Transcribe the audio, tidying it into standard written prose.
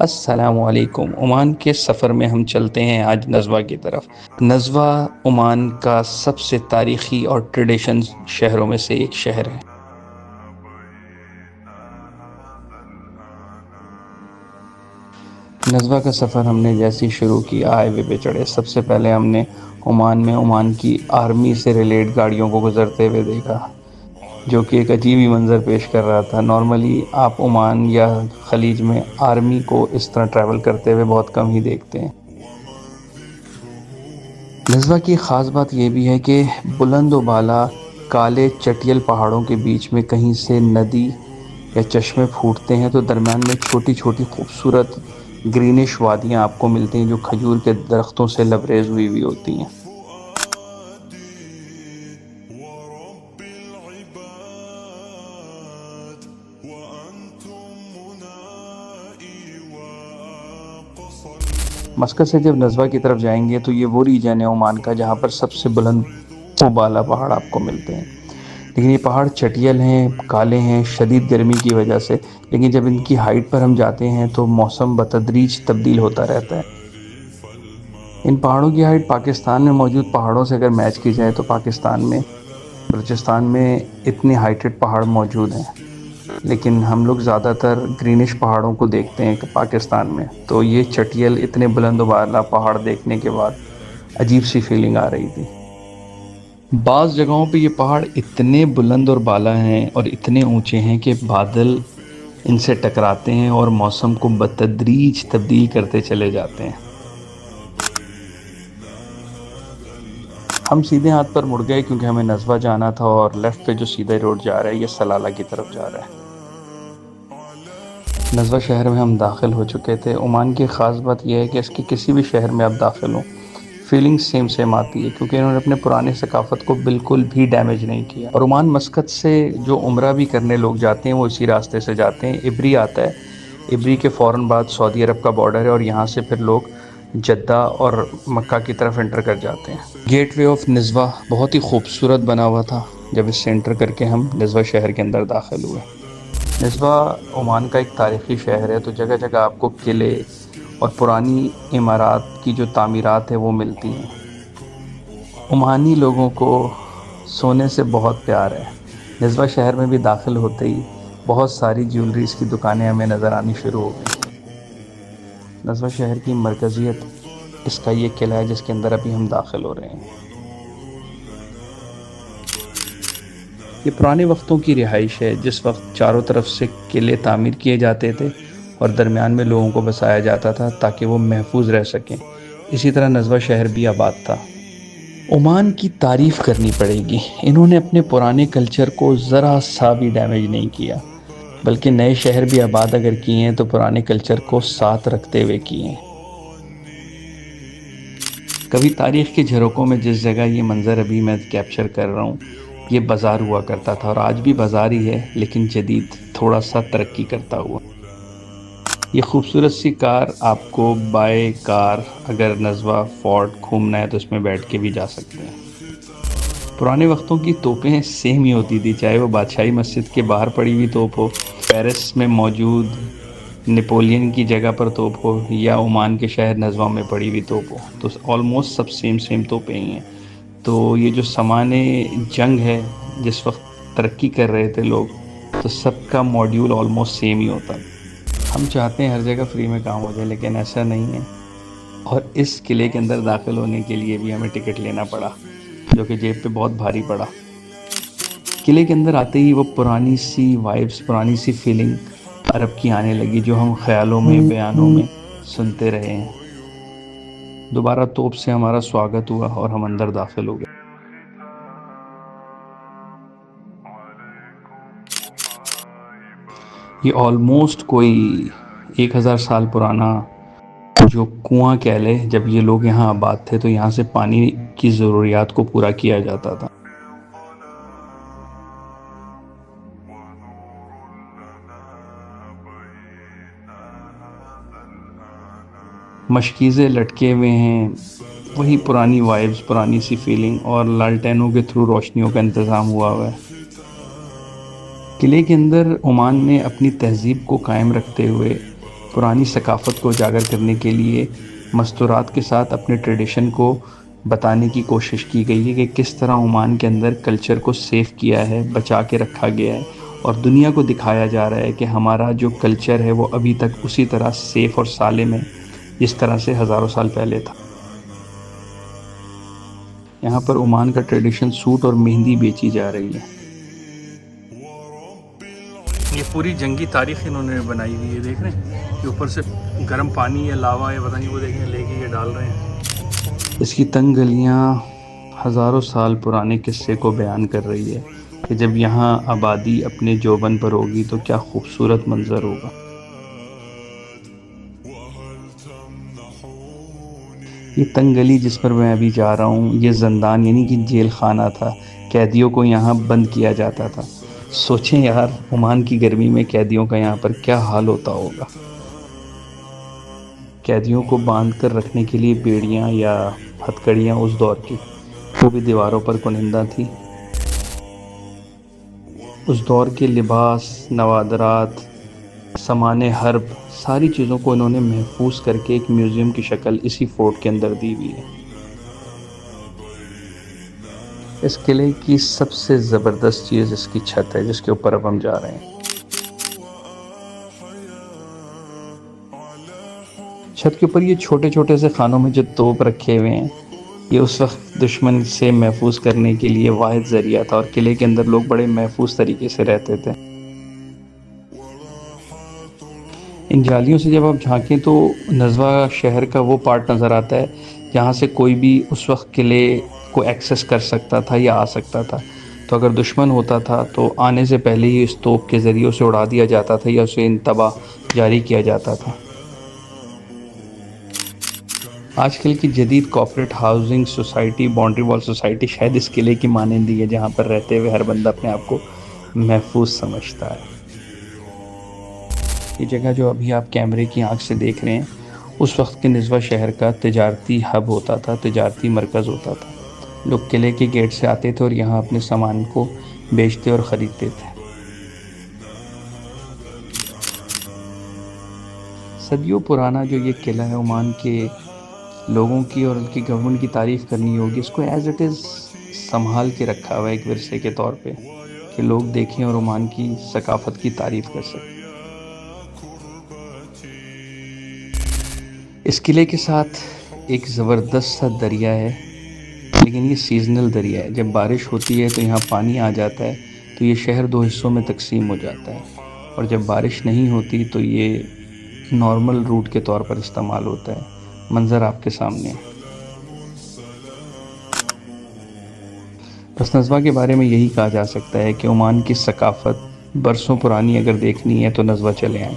السلام علیکم۔ عمان کے سفر میں ہم چلتے ہیں آج نزوہ کی طرف۔ نزوہ عمان کا سب سے تاریخی اور ٹریڈیشن شہروں میں سے ایک شہر ہے۔ نزوہ کا سفر ہم نے جیسے ہی شروع کیا ہائی وے پہ چڑھے، سب سے پہلے ہم نے عمان کی آرمی سے ریلیٹ گاڑیوں کو گزرتے ہوئے دیکھا، جو کہ ایک عجیب ہی منظر پیش کر رہا تھا۔ نارملی آپ عمان یا خلیج میں آرمی کو اس طرح ٹریول کرتے ہوئے بہت کم ہی دیکھتے ہیں۔ نزوہ کی خاص بات یہ بھی ہے کہ بلند و بالا کالے چٹیل پہاڑوں کے بیچ میں کہیں سے ندی یا چشمے پھوٹتے ہیں تو درمیان میں چھوٹی چھوٹی خوبصورت گرینش وادیاں آپ کو ملتی ہیں جو کھجور کے درختوں سے لبریز ہوئی ہوتی ہیں۔ مسقط سے جب نزوہ کی طرف جائیں گے تو یہ وہ ریجن ہے عمان کا جہاں پر سب سے بلند و بالا پہاڑ آپ کو ملتے ہیں، لیکن یہ پہاڑ چٹیل ہیں، کالے ہیں شدید گرمی کی وجہ سے، لیکن جب ان کی ہائٹ پر ہم جاتے ہیں تو موسم بتدریج تبدیل ہوتا رہتا ہے۔ ان پہاڑوں کی ہائٹ پاکستان میں موجود پہاڑوں سے اگر میچ کی جائے تو پاکستان میں بلوچستان میں اتنے ہائٹڈ پہاڑ موجود ہیں، لیکن ہم لوگ زیادہ تر گرینش پہاڑوں کو دیکھتے ہیں پاکستان میں، تو یہ چٹیل اتنے بلند و بالا پہاڑ دیکھنے کے بعد عجیب سی فیلنگ آ رہی تھی۔ بعض جگہوں پہ یہ پہاڑ اتنے بلند اور بالا ہیں اور اتنے اونچے ہیں کہ بادل ان سے ٹکراتے ہیں اور موسم کو بتدریج تبدیل کرتے چلے جاتے ہیں۔ ہم سیدھے ہاتھ پر مڑ گئے کیونکہ ہمیں نزوہ جانا تھا، اور لیفٹ پہ جو سیدھا روڈ جا رہا ہے یہ سلالہ کی طرف جا رہا ہے۔ نزوہ شہر میں ہم داخل ہو چکے تھے۔ عمان کی خاص بات یہ ہے کہ اس کے کسی بھی شہر میں آپ داخل ہوں فیلنگ سیم آتی ہے، کیونکہ انہوں نے اپنے پرانے ثقافت کو بالکل بھی ڈیمیج نہیں کیا۔ اور عمان مسقط سے جو عمرہ بھی کرنے لوگ جاتے ہیں وہ اسی راستے سے جاتے ہیں۔ عبری آتا ہے، عبری کے فوراً بعد سعودی عرب کا بارڈر ہے، اور یہاں سے پھر لوگ جدہ اور مکہ کی طرف انٹر کر جاتے ہیں۔ گیٹ وے آف نزوہ بہت ہی خوبصورت بنا ہوا تھا۔ جب اس سے انٹر کر کے ہم نزوہ شہر کے اندر داخل ہوئے۔ نزوہ عمان کا ایک تاریخی شہر ہے، تو جگہ جگہ آپ کو قلعے اور پرانی عمارات کی جو تعمیرات ہے وہ ملتی ہیں۔ عمانی لوگوں کو سونے سے بہت پیار ہے۔ نزوہ شہر میں بھی داخل ہوتے ہی بہت ساری جیولریز کی دکانیں ہمیں نظر آنی شروع ہو گئیں۔ نزوہ شہر کی مرکزیت اس کا یہ قلعہ ہے جس کے اندر ابھی ہم داخل ہو رہے ہیں۔ یہ پرانے وقتوں کی رہائش ہے، جس وقت چاروں طرف سے قلعے تعمیر کیے جاتے تھے اور درمیان میں لوگوں کو بسایا جاتا تھا تاکہ وہ محفوظ رہ سکیں۔ اسی طرح نزوہ شہر بھی آباد تھا۔ عمان کی تعریف کرنی پڑے گی، انہوں نے اپنے پرانے کلچر کو ذرا سا بھی ڈیمیج نہیں کیا، بلکہ نئے شہر بھی آباد اگر کیے ہیں تو پرانے کلچر کو ساتھ رکھتے ہوئے کیے ہیں۔ کبھی تاریخ کے جھروکوں میں جس جگہ یہ منظر ابھی میں کیپچر کر رہا ہوں یہ بازار ہوا کرتا تھا، اور آج بھی بازار ہی ہے لیکن جدید، تھوڑا سا ترقی کرتا ہوا۔ یہ خوبصورت سی کار آپ کو بائی کار اگر نزوہ فورٹ گھومنا ہے تو اس میں بیٹھ کے بھی جا سکتے ہیں۔ پرانے وقتوں کی توپیں سیم ہی ہوتی تھی، چاہے وہ بادشاہی مسجد کے باہر پڑی ہوئی توپ ہو، پیرس میں موجود نیپولین کی جگہ پر توپ ہو، یا عمان کے شہر نزوہ میں پڑی ہوئی توپ ہو، تو آلموسٹ سب سیم توپیں ہی ہیں۔ تو یہ جو سامان جنگ ہے، جس وقت ترقی کر رہے تھے لوگ، تو سب کا ماڈیول آلموسٹ سیم ہی ہوتا۔ ہم چاہتے ہیں ہر جگہ فری میں کام ہو جائے، لیکن ایسا نہیں ہے، اور اس قلعے کے اندر داخل ہونے کے لیے بھی ہمیں ٹکٹ لینا پڑا، جو کہ جیب پہ بہت بھاری پڑا۔ قلعے کے اندر آتے ہی وہ پرانی سی وائبس، پرانی سی فیلنگ عرب کی آنے لگی جو ہم خیالوں میں، بیانوں میں سنتے رہے ہیں۔ دوبارہ توپ سے ہمارا سواگت ہوا اور ہم اندر داخل ہو گئے۔ یہ آلموسٹ کوئی 1000 سال پرانا جو کنواں کہہ لے، جب یہ لوگ یہاں آباد تھے تو یہاں سے پانی کی ضروریات کو پورا کیا جاتا تھا۔ مشکیزیں لٹکے ہوئے ہیں، وہی پرانی وائبز، پرانی سی فیلنگ، اور لالٹینوں کے تھرو روشنیوں کا انتظام ہوا ہے۔ قلعے کے اندر عمان نے اپنی تہذیب کو قائم رکھتے ہوئے پرانی ثقافت کو اجاگر کرنے کے لیے مستورات کے ساتھ اپنے ٹریڈیشن کو بتانے کی کوشش کی گئی ہے کہ کس طرح عمان کے اندر کلچر کو سیف کیا ہے، بچا کے رکھا گیا ہے، اور دنیا کو دکھایا جا رہا ہے کہ ہمارا جو کلچر ہے وہ ابھی تک اسی طرح سیف اور سالم ہے جس طرح سے ہزاروں سال پہلے تھا۔ یہاں پر عمان کا ٹریڈیشن سوٹ اور مہندی بیچی جا رہی ہے۔ یہ پوری جنگی تاریخ انہوں نے بنائی ہوئی ہے، دیکھ رہے ہیں کہ اوپر سے گرم پانی یا لاوا ہے، پتہ نہیں، وہ دیکھیں لے کے یہ ڈال رہے ہیں۔ اس کی تنگ گلیاں ہزاروں سال پرانے قصے کو بیان کر رہی ہے کہ جب یہاں آبادی اپنے جوبن پر ہوگی تو کیا خوبصورت منظر ہوگا۔ یہ تنگ گلی جس پر میں ابھی جا رہا ہوں، یہ زندان یعنی کہ جیل خانہ تھا، قیدیوں کو یہاں بند کیا جاتا تھا۔ سوچیں یار، عمان کی گرمی میں قیدیوں کا یہاں پر کیا حال ہوتا ہوگا۔ قیدیوں کو باندھ کر رکھنے کے لیے بیڑیاں یا ہتھکڑیاں اس دور کی، وہ بھی دیواروں پر کنندہ تھی۔ اس دور کے لباس، نوادرات، سامان حرب، ساری چیزوں کو انہوں نے محفوظ کر کے ایک میوزیم کی شکل اسی فورٹ کے اندر دی ہوئی ہے۔ اس قلعے کی سب سے زبردست چیز اس کی چھت ہے جس کے اوپر اب ہم جا رہے ہیں۔ چھت کے اوپر یہ چھوٹے چھوٹے سے خانوں میں جو توپ رکھے ہوئے ہیں، یہ اس وقت دشمن سے محفوظ کرنے کے لیے واحد ذریعہ تھا، اور قلعے کے اندر لوگ بڑے محفوظ طریقے سے رہتے تھے۔ ان جالیوں سے جب آپ جھانکیں تو نزوہ شہر کا وہ پارٹ نظر آتا ہے جہاں سے کوئی بھی اس وقت قلعے کو ایکسس کر سکتا تھا یا آ سکتا تھا۔ تو اگر دشمن ہوتا تھا تو آنے سے پہلے ہی اس توپ کے ذریعے اسے اڑا دیا جاتا تھا یا اسے انتباہ جاری کیا جاتا تھا۔ آج کل کی جدید کارپوریٹ ہاؤسنگ سوسائٹی، باؤنڈری وال سوسائٹی شاید اس قلعے کی مانند ہی ہے، جہاں پر رہتے ہوئے ہر بندہ اپنے آپ کو محفوظ سمجھتا ہے۔ یہ جگہ جو ابھی آپ کیمرے کی آنکھ سے دیکھ رہے ہیں، اس وقت کے نزوہ شہر کا تجارتی ہب ہوتا تھا، تجارتی مرکز ہوتا تھا۔ لوگ قلعے کے گیٹ سے آتے تھے اور یہاں اپنے سامان کو بیچتے اور خریدتے تھے۔ صدیوں پرانا جو یہ قلعہ ہے، عمان کے لوگوں کی اور ان کی گورنمنٹ کی تعریف کرنی ہوگی۔ اس کو ایز اٹ از سنبھال کے رکھا ہوا ہے ایک ورثے کے طور پہ، کہ لوگ دیکھیں اور عمان کی ثقافت کی تعریف کر سکیں۔ اس قلعے کے ساتھ ایک زبردست سا دریا ہے، لیکن یہ سیزنل دریا ہے۔ جب بارش ہوتی ہے تو یہاں پانی آ جاتا ہے تو یہ شہر دو حصوں میں تقسیم ہو جاتا ہے، اور جب بارش نہیں ہوتی تو یہ نارمل روٹ کے طور پر استعمال ہوتا ہے۔ منظر آپ کے سامنے ہے۔ بس نزوہ کے بارے میں یہی کہا جا سکتا ہے کہ عمان کی ثقافت برسوں پرانی اگر دیکھنی ہے تو نزوہ چلے آئیں۔